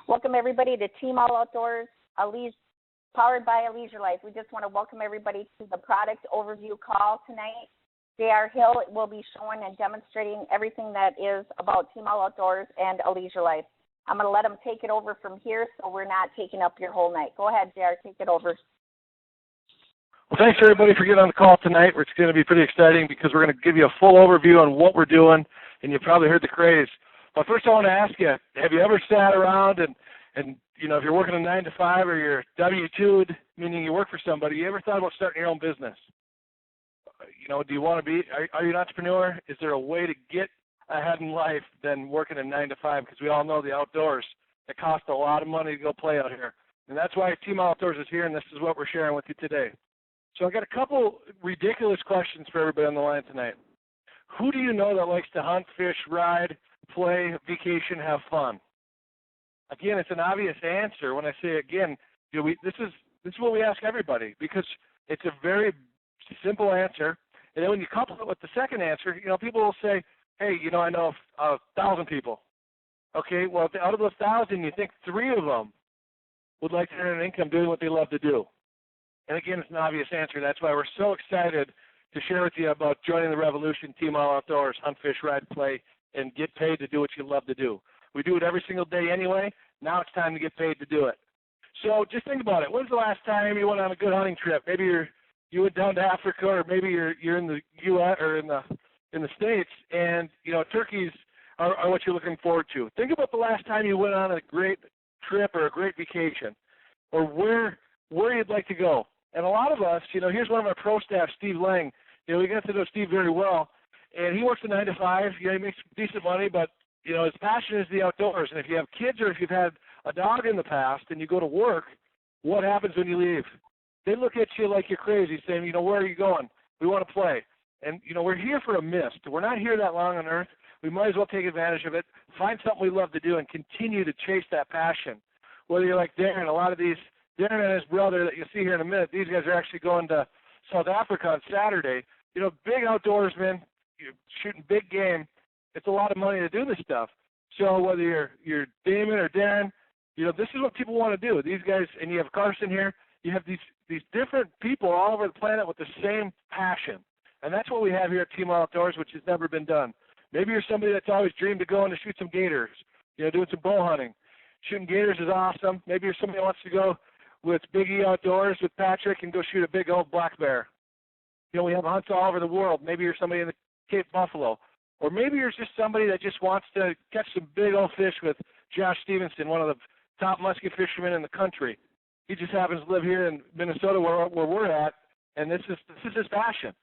Welcome everybody to Team All Outdoors, powered by A Leisure Life. We just want to welcome everybody to the product overview call tonight. J.R. Hill will be showing and demonstrating everything that is about Team All Outdoors and A Leisure Life. I'm going to let him take it over from here so we're not taking up your whole night. Go ahead, J.R., take it over. Well, thanks everybody for getting on the call tonight. It's going to be pretty exciting because we're going to give you a full overview on what we're doing, and you probably heard the craze. But first I want to ask you, have you ever sat around and you know, if you're working a 9 to 5 or you're W-2'd, meaning you work for somebody, you ever thought about starting your own business? You know, do you want to be, are you an entrepreneur? Is there a way to get ahead in life than working a 9 to 5? Because we all know the outdoors, it costs a lot of money to go play out here. And that's why Team Outdoors is here, and this is what we're sharing with you today. So I got a couple ridiculous questions for everybody on the line tonight. Who do you know that likes to hunt, fish, ride, play, vacation, have fun? Again, it's an obvious answer. When I say again, you know, this is what we ask everybody because it's a very simple answer. And then when you couple it with the second answer, you know, people will say, hey, you know, I know 1,000 people. Okay, well, out of those 1,000, you think 3 of them would like to earn an income doing what they love to do. And again, it's an obvious answer. That's why we're so excited to share with you about joining the revolution, Team All Outdoors, hunt, fish, ride, play, and get paid to do what you love to do. We do it every single day anyway. Now it's time to get paid to do it. So just think about it. When's the last time you went on a good hunting trip? Maybe you went down to Africa, or maybe you're in the U.S. or in the States, and you know turkeys are what you're looking forward to. Think about the last time you went on a great trip or a great vacation, or where you'd like to go. And a lot of us, you know, here's one of our pro staff, Steve Lang. You know, we got to know Steve very well, and he works a 9 to 5. You know, he makes decent money, but you know, his passion is the outdoors. And if you have kids or if you've had a dog in the past and you go to work, what happens when you leave? They look at you like you're crazy, saying, you know, where are you going? We want to play. And, you know, we're here for a mist. We're not here that long on Earth. We might as well take advantage of it, find something we love to do, and continue to chase that passion. Whether you're like Darren, a lot of these, Darren and his brother that you'll see here in a minute, these guys are actually going to South Africa on Saturday. You know, big outdoorsmen, you're shooting big game. It's a lot of money to do this stuff. So whether you're Damon or Darren, you know, this is what people want to do. These guys, and you have Carson here, you have these different people all over the planet with the same passion. And that's what we have here at Team Outdoors, which has never been done. Maybe you're somebody that's always dreamed of going to shoot some gators, you know, doing some bow hunting. Shooting gators is awesome. Maybe you're somebody that wants to go with Big E Outdoors with Patrick and go shoot a big old black bear. You know, we have hunts all over the world. Maybe you're somebody in the Cape Buffalo. Or maybe you're just somebody that just wants to catch some big old fish with Josh Stevenson, one of the top muskie fishermen in the country. He just happens to live here in Minnesota where we're at, and this is his passion.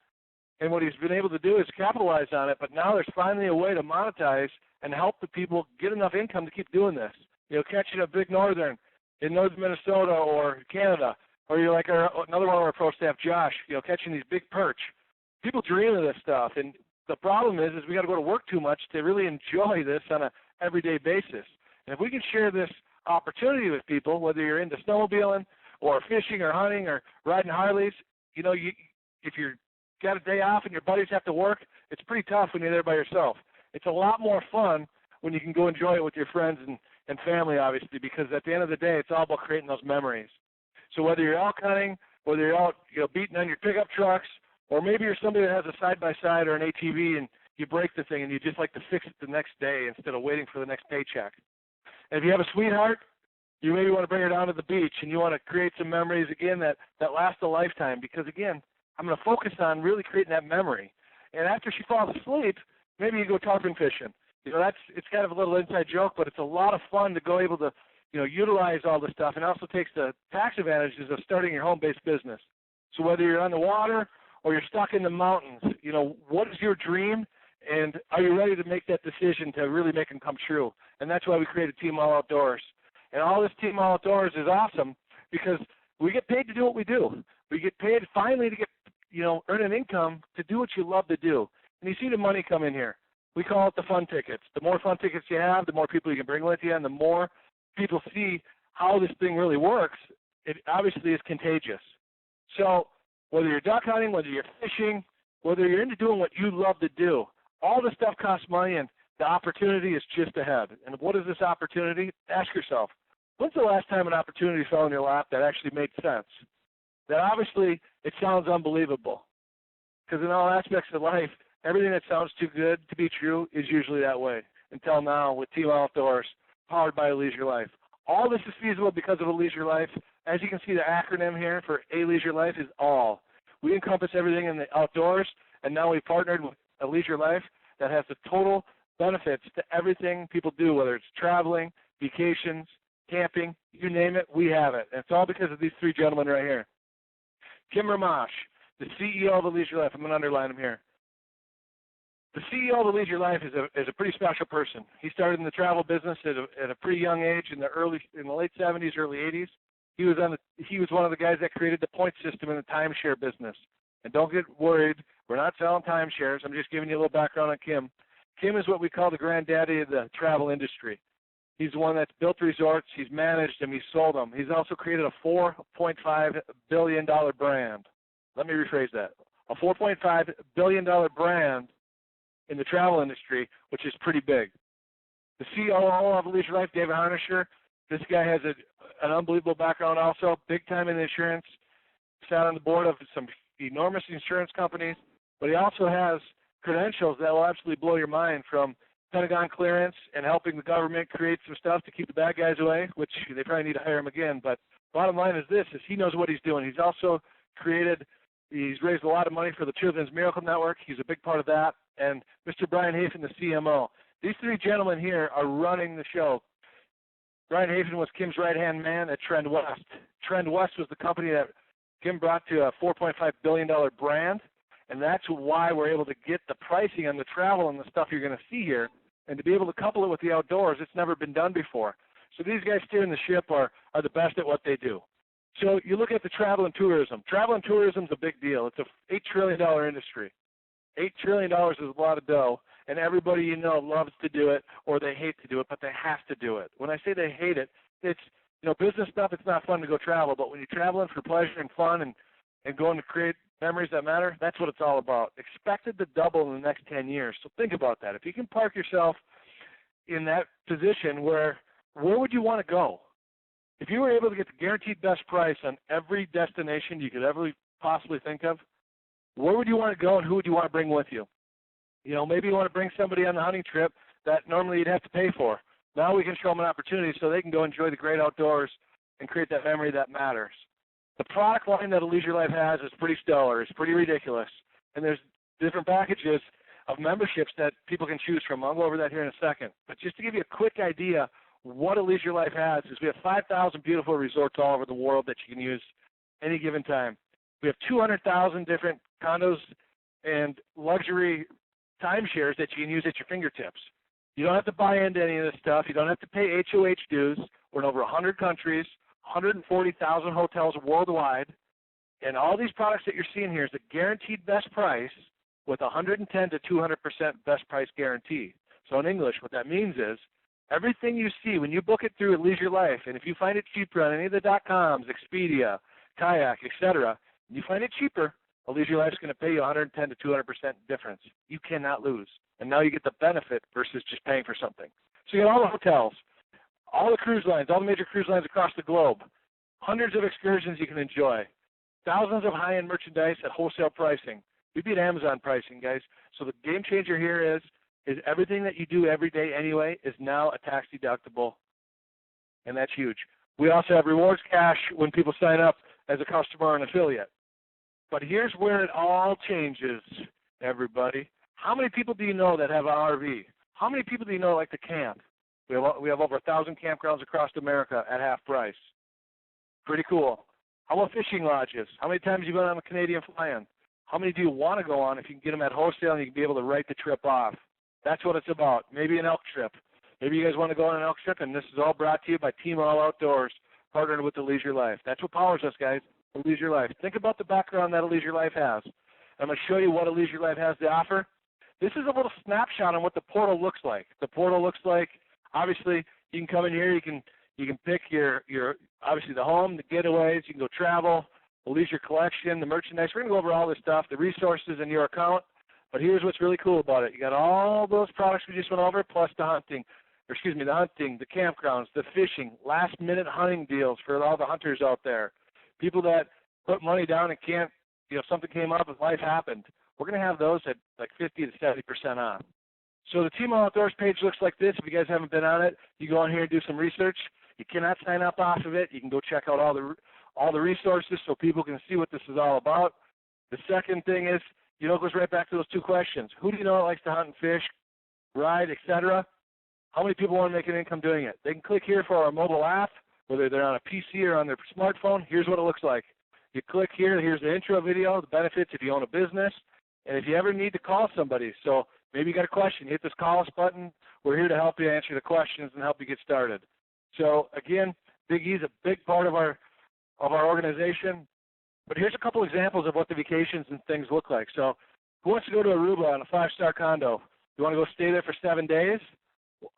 And what he's been able to do is capitalize on it, but now there's finally a way to monetize and help the people get enough income to keep doing this. You know, catching a big northern in northern Minnesota or Canada, or you're like another one of our pro staff, Josh, you know, catching these big perch. People dream of this stuff, and the problem is we got to go to work too much to really enjoy this on an everyday basis. And if we can share this opportunity with people, whether you're into snowmobiling or fishing or hunting or riding Harleys, you know, if you're got a day off and your buddies have to work, it's pretty tough when you're there by yourself. It's a lot more fun when you can go enjoy it with your friends and family, obviously, because at the end of the day, it's all about creating those memories. So whether you're elk hunting, whether you're out, you know, beating on your pickup trucks, or maybe you're somebody that has a side-by-side or an ATV and you break the thing and you just like to fix it the next day instead of waiting for the next paycheck. And if you have a sweetheart, you maybe want to bring her down to the beach and you want to create some memories, again, that last a lifetime. Because, again, I'm going to focus on really creating that memory. And after she falls asleep, maybe you go tarpon fishing. You know, it's kind of a little inside joke, but it's a lot of fun to go able to, you know, utilize all this stuff. And it also takes the tax advantages of starting your home-based business. So whether you're on the water or you're stuck in the mountains, you know, what is your dream, and are you ready to make that decision to really make them come true? And that's why we created Team All Outdoors. And all this Team All Outdoors is awesome because we get paid to do what we do. We get paid finally to get, you know, earn an income to do what you love to do. And you see the money come in here. We call it the fun tickets. The more fun tickets you have, the more people you can bring with you, and the more people see how this thing really works, it obviously is contagious. So whether you're duck hunting, whether you're fishing, whether you're into doing what you love to do, all this stuff costs money, and the opportunity is just ahead. And what is this opportunity? Ask yourself, When's the last time an opportunity fell in your lap that actually made sense? That obviously it sounds unbelievable. Because in all aspects of life, everything that sounds too good to be true is usually that way. Until now with Team Outdoors, powered by A Leisure Life. All this is feasible because of A Leisure Life. As you can see, the acronym here for A Leisure Life is ALL. We encompass everything in the outdoors, and now we've partnered with A Leisure Life that has the total benefits to everything people do, whether it's traveling, vacations, camping, you name it, we have it. And it's all because of these three gentlemen right here. Kim Ramash, the CEO of A Leisure Life. I'm going to underline him here. The CEO of A Leisure Life is a pretty special person. He started in the travel business at a pretty young age in the late 70s, early 80s. He was one of the guys that created the point system in the timeshare business. And don't get worried, we're not selling timeshares. I'm just giving you a little background on Kim. Kim is what we call the granddaddy of the travel industry. He's the one that's built resorts. He's managed them. He's sold them. He's also created a $4.5 billion brand. Let me rephrase that. A $4.5 billion brand in the travel industry, which is pretty big. The COO of Leisure Life, David Harnisher, this guy has an unbelievable background also, big time in insurance, sat on the board of some enormous insurance companies, but he also has credentials that will absolutely blow your mind, from Pentagon clearance and helping the government create some stuff to keep the bad guys away, which they probably need to hire him again. But bottom line is this, is he knows what he's doing. He's also he's raised a lot of money for the Children's Miracle Network. He's a big part of that. And Mr. Brian Hafen, the CMO. These three gentlemen here are running the show. Brian Hafen was Kim's right-hand man at Trend West. Trend West was the company that Kim brought to a $4.5 billion brand, and that's why we're able to get the pricing on the travel and the stuff you're going to see here, and to be able to couple it with the outdoors. It's never been done before. So these guys steering the ship are the best at what they do. So you look at the travel and tourism. Travel and tourism is a big deal. It's a $8 trillion industry. $8 trillion is a lot of dough, and everybody you know loves to do it, or they hate to do it, but they have to do it. When I say they hate it, it's, business stuff, it's not fun to go travel, but when you're traveling for pleasure and fun and going to create memories that matter, that's what it's all about. Expected to double in the next 10 years. So think about that. If you can park yourself in that position, where would you want to go? If you were able to get the guaranteed best price on every destination you could ever possibly think of, where would you want to go, and who would you want to bring with you? Maybe you want to bring somebody on the hunting trip that normally you'd have to pay for. Now we can show them an opportunity so they can go enjoy the great outdoors and create that memory that matters. The product line that A Leisure Life has is pretty stellar. It's pretty ridiculous. And there's different packages of memberships that people can choose from. I'll go over that here in a second. But just to give you a quick idea, what A Leisure Life has is we have 5,000 beautiful resorts all over the world that you can use any given time. We have 200,000 different condos and luxury timeshares that you can use at your fingertips. You don't have to buy into any of this stuff. You don't have to pay HOH dues. We're in over 100 countries, 140,000 hotels worldwide. And all these products that you're seeing here is a guaranteed best price with 110 to 200% best price guarantee. So in English, what that means is everything you see when you book it through A Leisure Life, and if you find it cheaper on any of the .coms, Expedia, Kayak, etc., you find it cheaper, A Leisure Life is going to pay you 110 to 200% difference. You cannot lose. And now you get the benefit versus just paying for something. So you got all the hotels, all the cruise lines, all the major cruise lines across the globe, hundreds of excursions you can enjoy, thousands of high-end merchandise at wholesale pricing. We beat Amazon pricing, guys. So the game changer here is everything that you do every day anyway is now a tax deductible, and that's huge. We also have rewards cash when people sign up as a customer or an affiliate. But here's where it all changes, everybody. How many people do you know that have an RV? How many people do you know like to camp? We have over 1,000 campgrounds across America at half price. Pretty cool. How about fishing lodges? How many times have you been on a Canadian fly-in? How many do you want to go on if you can get them at wholesale and you can be able to write the trip off? That's what it's about. Maybe an elk trip. Maybe you guys want to go on an elk trip, and this is all brought to you by Team All Outdoors, partnered with A Leisure Life. That's what powers us, guys, A Leisure Life. Think about the background that A Leisure Life has. I'm going to show you what A Leisure Life has to offer. This is a little snapshot on what the portal looks like. The portal looks like, obviously, you can come in here, you can pick your obviously the home, the getaways, you can go travel, the leisure collection, the merchandise. We're going to go over all this stuff, the resources in your account. But here's what's really cool about it. You got all those products we just went over, plus the hunting. the hunting, the campgrounds, the fishing, last-minute hunting deals for all the hunters out there, people that put money down and can't, something came up and life happened. We're going to have those at like 50 to 70% off. So the Team All Outdoors page looks like this. If you guys haven't been on it, you go on here and do some research. You cannot sign up off of it. You can go check out all the resources so people can see what this is all about. The second thing is, it goes right back to those two questions. Who do you know that likes to hunt and fish, ride, etc.? How many people want to make an income doing it? They can click here for our mobile app, whether they're on a PC or on their smartphone. Here's what it looks like. You click here. Here's the intro video, the benefits if you own a business, and if you ever need to call somebody. So maybe you got a question, hit this call us button. We're here to help you answer the questions and help you get started. So again, Big E is a big part of our organization. But here's a couple examples of what the vacations and things look like. So who wants to go to Aruba on a 5-star condo? You want to go stay there for 7 days?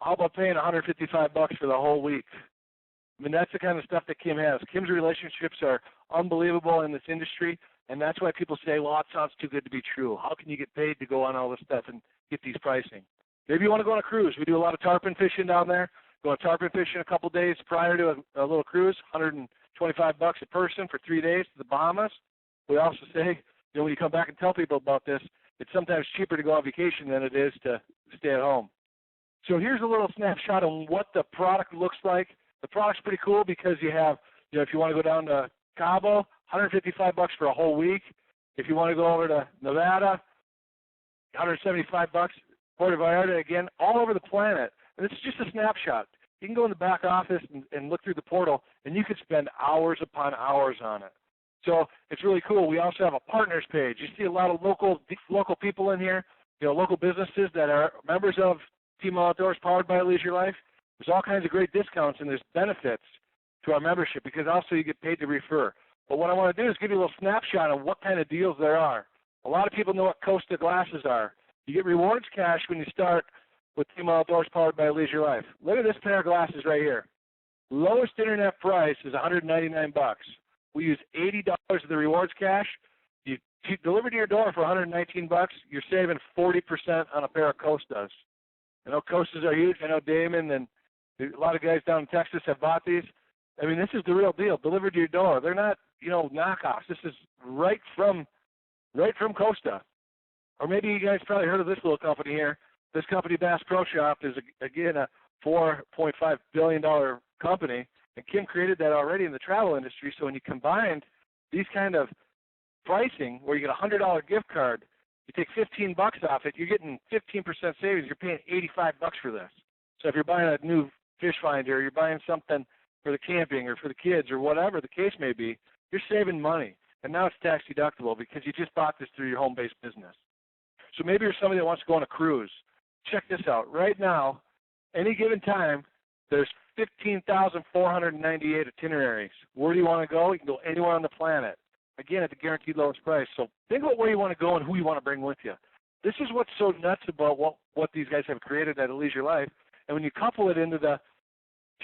How about paying $155 for the whole week? I mean, that's the kind of stuff that Kim has. Kim's relationships are unbelievable in this industry, and that's why people say, well, it sounds too good to be true. How can you get paid to go on all this stuff and get these pricing? Maybe you want to go on a cruise. We do a lot of tarpon fishing down there. Go on tarpon fishing a couple days prior to a little cruise, $125 a person for 3 days to the Bahamas. We also say, when you come back and tell people about this, it's sometimes cheaper to go on vacation than it is to stay at home. So here's a little snapshot on what the product looks like. The product's pretty cool because you have, if you want to go down to Cabo, $155 for a whole week. If you want to go over to Nevada, $175. Puerto Vallarta, again, all over the planet. And it's just a snapshot. You can go in the back office and look through the portal, and you could spend hours upon hours on it. So it's really cool. We also have a partners page. You see a lot of local people in here, local businesses that are members of Team Outdoors powered by Leisure Life. There's all kinds of great discounts and there's benefits to our membership because also you get paid to refer. But what I want to do is give you a little snapshot of what kind of deals there are. A lot of people know what Costa glasses are. You get rewards cash when you start with Team Outdoors powered by Leisure Life. Look at this pair of glasses right here. Lowest internet price is $199. We use $80 of the rewards cash. You deliver to your door for $119. You're saving 40% on a pair of Costas. I know Costas are huge. I know Damon and a lot of guys down in Texas have bought these. I mean, this is the real deal, delivered to your door. They're not, knockoffs. This is right from Costa. Or maybe you guys probably heard of this little company here. This company, Bass Pro Shop, is, again, a $4.5 billion company. And Kim created that already in the travel industry. So when you combined these kind of pricing where you get a $100 gift card, you take $15 off it, you're getting 15% savings. You're paying $85 for this. So if you're buying a new fish finder, or you're buying something for the camping or for the kids or whatever the case may be, you're saving money. And now it's tax deductible because you just bought this through your home-based business. So maybe you're somebody that wants to go on a cruise. Check this out. Right now, any given time, there's 15,498 itineraries. Where do you want to go? You can go anywhere on the planet. Again, at the guaranteed lowest price. So think about where you want to go and who you want to bring with you. This is what's so nuts about what these guys have created at Leisure Life. And when you couple it into the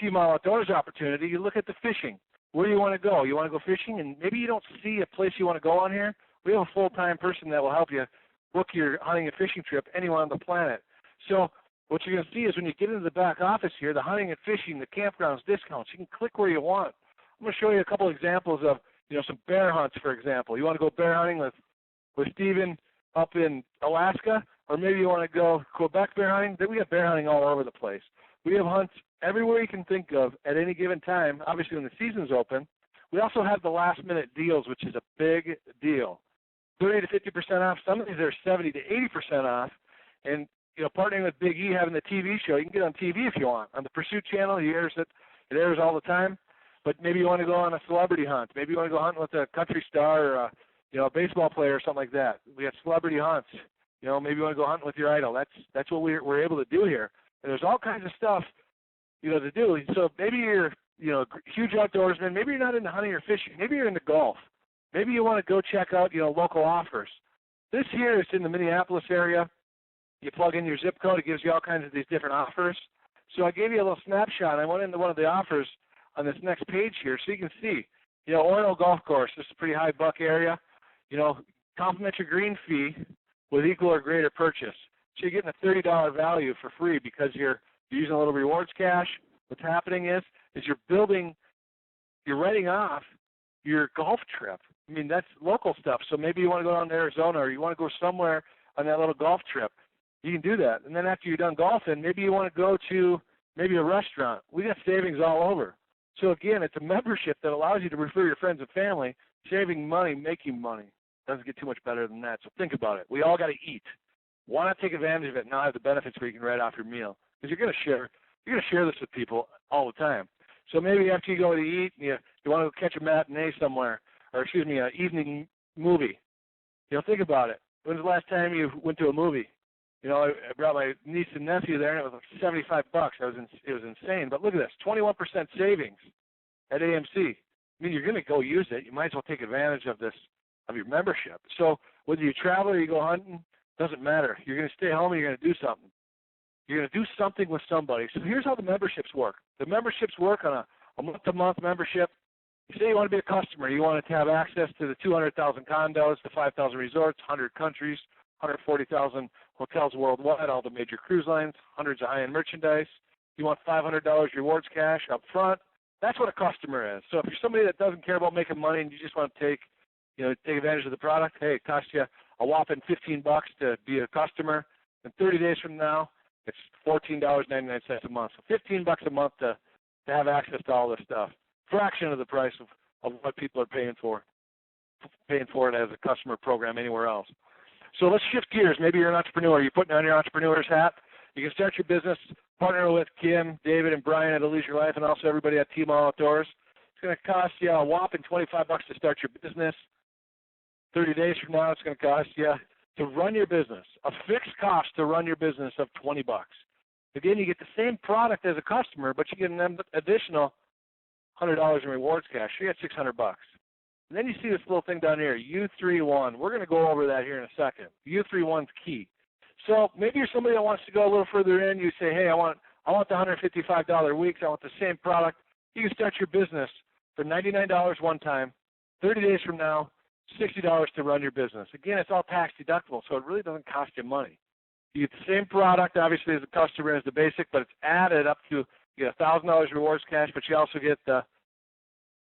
Team All Outdoors opportunity, you look at the fishing. Where do you want to go? You want to go fishing, and maybe you don't see a place you want to go on here. We have a full-time person that will help you book your hunting and fishing trip anywhere on the planet. So what you're going to see is when you get into the back office here, the hunting and fishing, the campgrounds, discounts, you can click where you want. I'm going to show you a couple examples of, some bear hunts, for example. You want to go bear hunting with Steven up in Alaska, or maybe you want to go Quebec bear hunting. Then we have bear hunting all over the place. We have hunts everywhere you can think of at any given time, obviously when the season's open. We also have the last-minute deals, which is a big deal. 30 to 50% off. Some of these are 70 to 80% off. And, partnering with Big E, having the TV show, you can get on TV if you want. On the Pursuit channel, it airs all the time. But maybe you want to go on a celebrity hunt. Maybe you want to go hunting with a country star or a baseball player or something like that. We have celebrity hunts. Maybe you want to go hunting with your idol. That's what we're able to do here. And there's all kinds of stuff, to do. So maybe you're, a huge outdoorsman. Maybe you're not into hunting or fishing. Maybe you're into golf. Maybe you want to go check out, local offers. This here is in the Minneapolis area. You plug in your zip code. It gives you all kinds of these different offers. So I gave you a little snapshot. I went into one of the offers on this next page here so you can see. Orono Golf Course. This is a pretty high buck area. Complimentary green fee with equal or greater purchase. So you're getting a $30 value for free because you're You're using a little rewards cash. What's happening is you're writing off your golf trip. I mean, that's local stuff. So maybe you want to go down to Arizona or you want to go somewhere on that little golf trip. You can do that. And then after you're done golfing, maybe you want to go to maybe a restaurant. We got savings all over. So again, it's a membership that allows you to refer your friends and family, saving money, making money. Doesn't get too much better than that. So think about it. We all got to eat. Why not take advantage of it and now have the benefits where you can write off your meal? Because you're going to share this with people all the time. So maybe after you go to eat, you want to go catch a matinee somewhere, or an evening movie. Think about it. When's the last time you went to a movie? I brought my niece and nephew there, and it was like $75. It was insane. But look at this, 21% savings at AMC. I mean, you're going to go use it. You might as well take advantage of your membership. So whether you travel or you go hunting, doesn't matter. You're going to stay home and you're going to do something. You're going to do something with somebody. So here's how the memberships work. The memberships work on a month-to-month membership. You say you want to be a customer. You want to have access to the 200,000 condos, the 5,000 resorts, 100 countries, 140,000 hotels worldwide, all the major cruise lines, hundreds of high-end merchandise. You want $500 rewards cash up front. That's what a customer is. So if you're somebody that doesn't care about making money and you just want to take advantage of the product, hey, it costs you a whopping $15 to be a customer. And 30 days from now, it's $14.99 a month. So $15 a month to have access to all this stuff. Fraction of the price of what people are paying for it as a customer program anywhere else. So let's shift gears. Maybe you're an entrepreneur. You're putting on your entrepreneur's hat. You can start your business, partner with Kim, David, and Brian at A Leisure Life, and also everybody at Team All Outdoors. It's going to cost you a whopping $25 to start your business. 30 days from now, it's going to cost you to run your business, a fixed cost to run your business of $20. Again, you get the same product as a customer, but you get an additional $100 in rewards cash. So you get $600. And then you see this little thing down here, U31. We're going to go over that here in a second. U31 is key. So maybe you're somebody that wants to go a little further in. You say, hey, I want the $155 weeks. I want the same product. You can start your business for $99 one time. 30 days from now, $60 to run your business. Again, it's all tax deductible, so it really doesn't cost you money. You get the same product, obviously, as a customer as the basic, but it's added up to, you get $1,000 rewards cash, but you also get the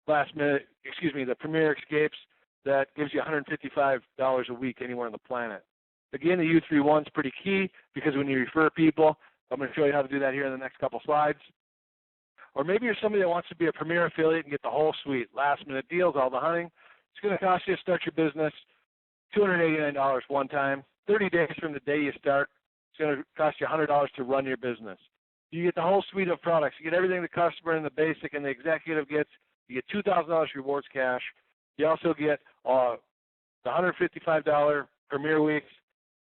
the Premier Escapes that gives you $155 a week anywhere on the planet. Again, the U31 is pretty key because when you refer people, I'm going to show you how to do that here in the next couple slides. Or maybe you're somebody that wants to be a Premier affiliate and get the whole suite, last-minute deals, all the hunting. It's going to cost you to start your business $289 one time. 30 days from the day you start, it's going to cost you $100 to run your business. You get the whole suite of products. You get everything the customer and the basic and the executive gets. You get $2,000 rewards cash. You also get the $155 Premier Weeks.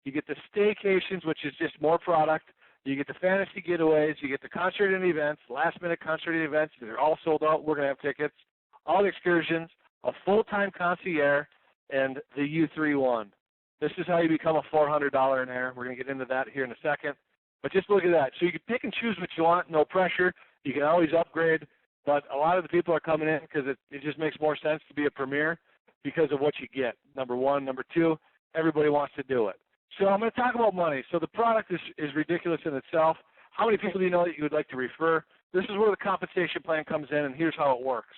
You get the staycations, which is just more product. You get the fantasy getaways. You get the concert and events, last-minute concert and events. They're all sold out. We're going to have tickets. All the excursions, a full-time concierge, and the U31. This is how you become a $400 We're going to get into that here in a second. But just look at that. So you can pick and choose what you want, no pressure. You can always upgrade. But a lot of the people are coming in because it just makes more sense to be a Premier because of what you get, number one. Number two, everybody wants to do it. So I'm going to talk about money. So the product is ridiculous in itself. How many people do you know that you would like to refer? This is where the compensation plan comes in, and here's how it works.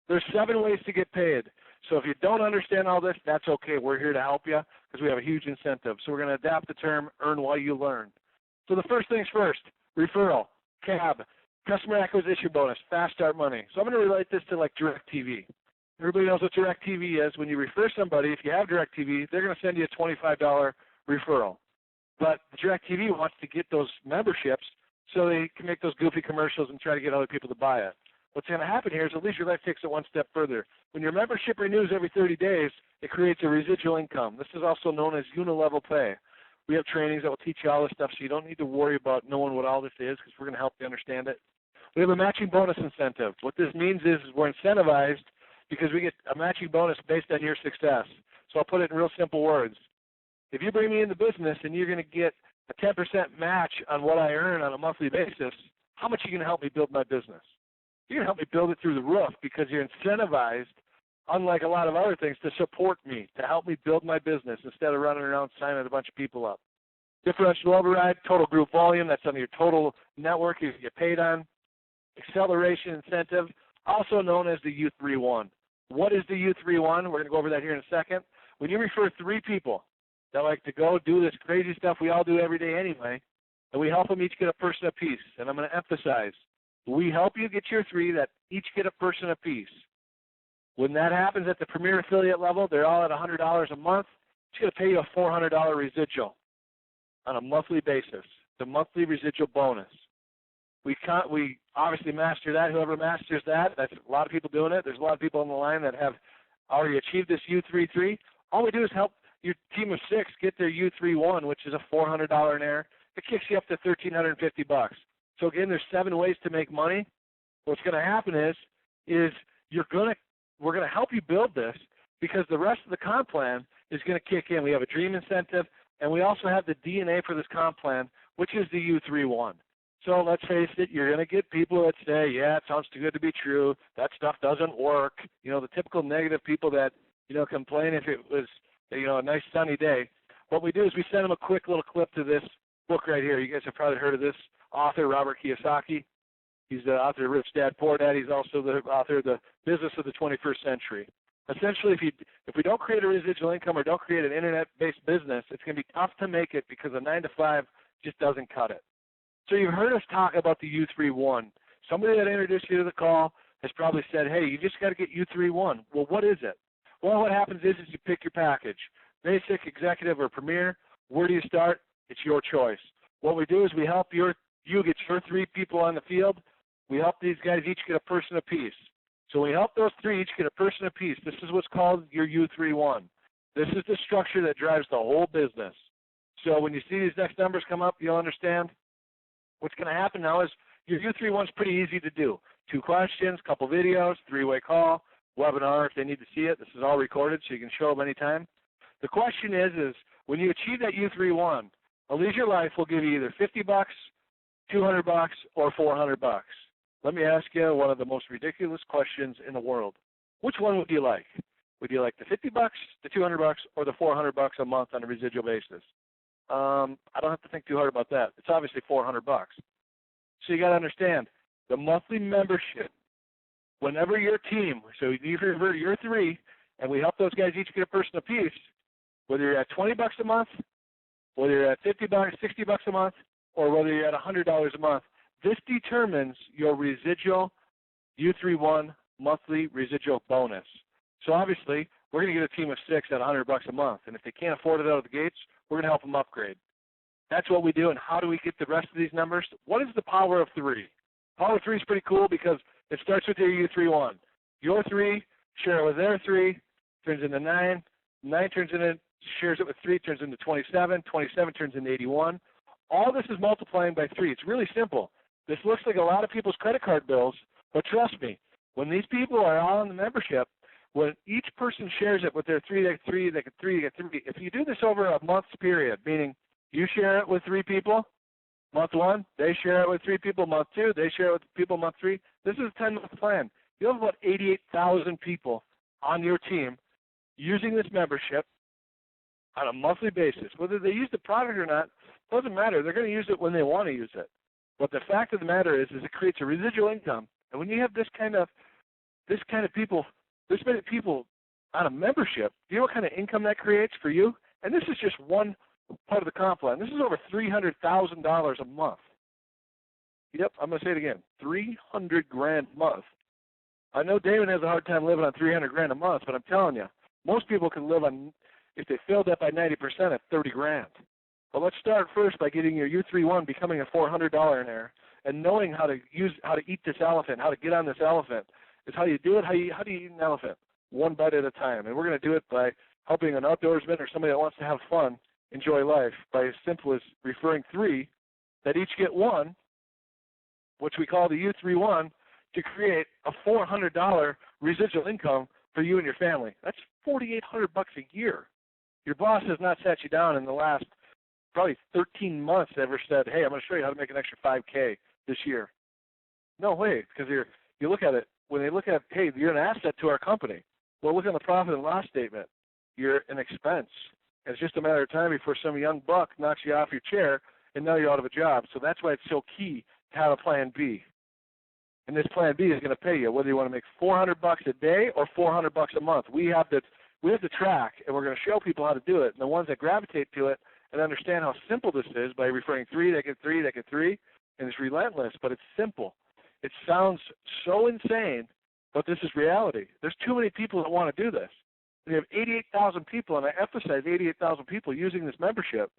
There's 7 ways to get paid. So if you don't understand all this, that's okay. We're here to help you because we have a huge incentive. So we're going to adapt the term, earn while you learn. So the first things first, referral, CAB, customer acquisition bonus, fast start money. So I'm going to relate this to like DirecTV. Everybody knows what DirecTV is. When you refer somebody, if you have DirecTV, they're going to send you a $25 referral. But DirecTV wants to get those memberships so they can make those goofy commercials and try to get other people to buy it. What's going to happen here is at Leisure Life takes it one step further. When your membership renews every 30 days, it creates a residual income. This is also known as unilevel pay. We have trainings that will teach you all this stuff, so you don't need to worry about knowing what all this is because we're going to help you understand it. We have a matching bonus incentive. What this means is we're incentivized because we get a matching bonus based on your success. So I'll put it in real simple words. If you bring me in the business and you're going to get a 10% match on what I earn on a monthly basis, how much are you going to help me build my business? You're going to help me build it through the roof because you're incentivized, unlike a lot of other things, to support me, to help me build my business instead of running around signing a bunch of people up. Differential override, total group volume, that's on your total network you get paid on. Acceleration incentive, also known as the U31. What is the U31? We're going to go over that here in a second. When you refer 3 people that like to go do this crazy stuff we all do every day anyway, and we help them each get a person apiece. And I'm going to emphasize, we help you get your 3 that each get a person apiece. When that happens at the Premier Affiliate level, they're all at $100 a month. It's going to pay you a $400 residual on a monthly basis, the monthly residual bonus. We obviously master that. Whoever masters that, that's a lot of people doing it. There's a lot of people on the line that have already achieved this U33. All we do is help your team of 6 get their U31, which is a $400 an air. It kicks you up to $1,350. So again, there's 7 ways to make money. What's going to happen is we're going to help you build this because the rest of the comp plan is going to kick in. We have a dream incentive, and we also have the DNA for this comp plan, which is the U31. So let's face it, you're going to get people that say, yeah, it sounds too good to be true. That stuff doesn't work. You know, the typical negative people that, complain if it was, a nice sunny day. What we do is we send them a quick little clip to this book right here. You guys have probably heard of this author, Robert Kiyosaki. He's the author of Rich Dad, Poor Dad. He's also the author of The Business of the 21st Century. Essentially, if we don't create a residual income or don't create an internet-based business, it's going to be tough to make it because a 9-to-5 just doesn't cut it. So you've heard us talk about the U31. Somebody that introduced you to the call has probably said, hey, you just got to get U31. Well, what is it? Well, what happens is you pick your package. Basic, executive, or premier. Where do you start? It's your choice. What we do is we help you get your 3 people on the field. We help these guys each get a person apiece. So we help those 3 each get a person apiece. This is what's called your U31. This is the structure that drives the whole business. So when you see these next numbers come up, you'll understand. What's going to happen now is your U31 is pretty easy to do. 2 questions, couple videos, 3-way call, webinar if they need to see it. This is all recorded so you can show them anytime. The question is when you achieve that U31, a Leisure Life will give you either $50, $200, or $400. Let me ask you one of the most ridiculous questions in the world. Which one would you like? Would you like the $50, the $200, or the $400 a month on a residual basis? I don't have to think too hard about that. It's obviously $400. So you got to understand, the monthly membership, whenever your team, so you revert your 3, and we help those guys each get a person apiece, whether you're at $20 a month, whether you're at $50, $60 a month, or whether you're at $100 a month, this determines your residual U31 monthly residual bonus. So obviously, we're going to get a team of 6 at $100 a month, and if they can't afford it out of the gates, we're going to help them upgrade. That's what we do, and how do we get the rest of these numbers? What is the power of 3? Power of 3 is pretty cool because it starts with your U31. Your 3, share it with their 3, turns into 9. 9 shares it with 3, turns into 27. 27 turns into 81. All this is multiplying by 3. It's really simple. This looks like a lot of people's credit card bills, but trust me, when these people are all in the membership, when each person shares it with their 3, they get 3, they get 3, they get 3. If you do this over a month's period, meaning you share it with 3 people, month 1, they share it with 3 people, month 2, they share it with people, month 3. This is a 10-month plan. You'll have about 88,000 people on your team using this membership on a monthly basis. Whether they use the product or not, doesn't matter. They're going to use it when they want to use it. But the fact of the matter is it creates a residual income. And when you have this kind of people, this many people on a membership, do you know what kind of income that creates for you? And this is just one part of the comp plan. This is over $300,000 a month. Yep, I'm going to say it again, $300,000 a month. I know David has a hard time living on $300,000 a month, but I'm telling you, most people can live on, if they filled that by 90%, at $30,000. But let's start first by getting your U31 becoming a $400 an air, and knowing how to eat this elephant, how to get on this elephant. Is how you do it. How do you eat an elephant? One bite at a time. And we're going to do it by helping an outdoorsman or somebody that wants to have fun enjoy life by as simple as referring 3 that each get 1, which we call the U31, to create a $400 residual income for you and your family. That's $4,800 a year. Your boss has not sat you down in the last probably 13 months ever said, hey, I'm going to show you how to make an extra $5K this year. No way, because you look at it, when they look at, hey, you're an asset to our company. Well, look at the profit and loss statement. You're an expense. And it's just a matter of time before some young buck knocks you off your chair, and now you're out of a job. So that's why it's so key to have a plan B. And this plan B is going to pay you, whether you want to make $400 a day or $400 a month. We have the track, and we're going to show people how to do it. And the ones that gravitate to it and understand how simple this is by referring 3, they get 3, they get 3, and it's relentless, but it's simple. It sounds so insane, but this is reality. There's too many people that want to do this. We have 88,000 people, and I emphasize 88,000 people using this membership.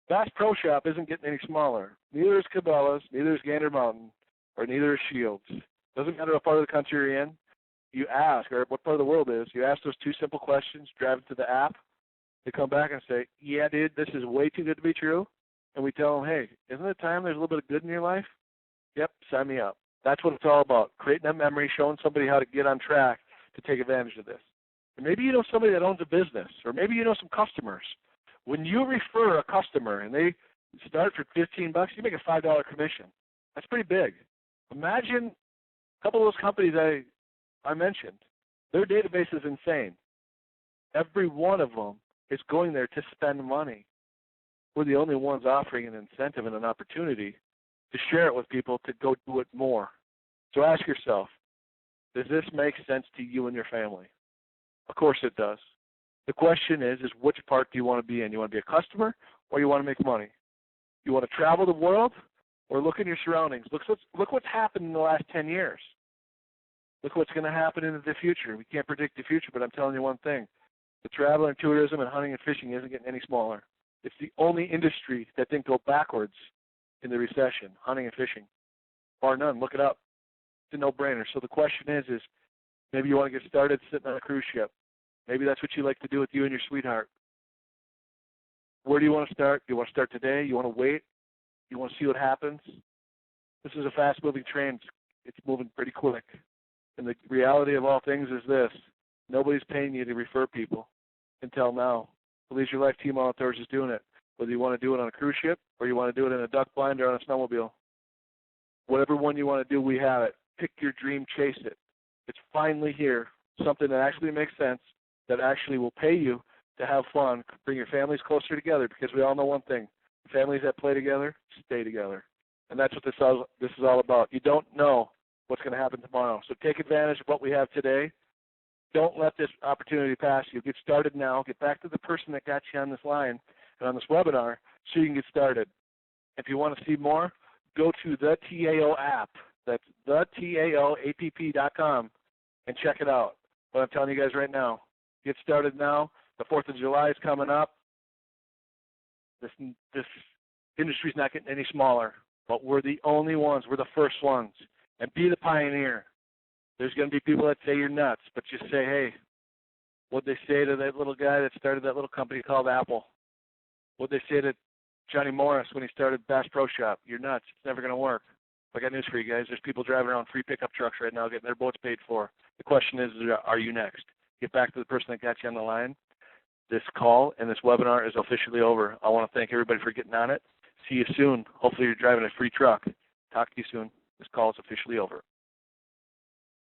Bass Pro Shop isn't getting any smaller. Neither is Cabela's, neither is Gander Mountain, or neither is Shields. Doesn't matter what part of the country you're in. You ask, or what part of the world is, you ask those 2 simple questions, drive it to the app. They come back and say, yeah, dude, this is way too good to be true. And we tell them, hey, isn't it time there's a little bit of good in your life? Yep, sign me up. That's what it's all about, creating that memory, showing somebody how to get on track to take advantage of this. And maybe you know somebody that owns a business, or maybe you know some customers. When you refer a customer and they start for $15, you make a $5 commission. That's pretty big. Imagine a couple of those companies I mentioned. Their database is insane. Every one of them is going there to spend money. We're the only ones offering an incentive and an opportunity to share it with people to go do it more. So ask yourself, does this make sense to you and your family? Of course it does. The question is which part do you want to be in? You want to be a customer or you want to make money? You want to travel the world or look in your surroundings? Look what's happened in the last 10 years. Look what's going to happen in the future. We can't predict the future, but I'm telling you one thing. The travel and tourism and hunting and fishing isn't getting any smaller. It's the only industry that didn't go backwards in the recession, hunting and fishing. Bar none. Look it up. It's a no-brainer. So the question is maybe you want to get started sitting on a cruise ship. Maybe that's what you like to do with you and your sweetheart. Where do you want to start? Do you want to start today? You want to wait? You want to see what happens? This is a fast-moving train. It's moving pretty quick. And the reality of all things is this. Nobody's paying you to refer people until now. The Leisure Life Team Outdoors is doing it. Whether you want to do it on a cruise ship or you want to do it in a duck blind or on a snowmobile. Whatever one you want to do, we have it. Pick your dream, chase it. It's finally here. Something that actually makes sense, that actually will pay you to have fun, bring your families closer together, because we all know one thing. Families that play together, stay together. And that's what this is all about. You don't know what's going to happen tomorrow. So take advantage of what we have today. Don't let this opportunity pass you. Get started now. Get back to the person that got you on this line and on this webinar so you can get started. If you want to see more, go to the TAO app. That's thetaoapp.com and check it out. But I'm telling you guys right now, get started now. The 4th of July is coming up. This industry's not getting any smaller, but we're the only ones. We're the first ones. And be the pioneer. There's going to be people that say you're nuts, but just say, hey, what'd they say to that little guy that started that little company called Apple? What'd they say to Johnny Morris when he started Bass Pro Shop? You're nuts. It's never going to work. I got news for you guys. There's people driving around free pickup trucks right now getting their boats paid for. The question is, are you next? Get back to the person that got you on the line. This call and this webinar is officially over. I want to thank everybody for getting on it. See you soon. Hopefully you're driving a free truck. Talk to you soon. This call is officially over.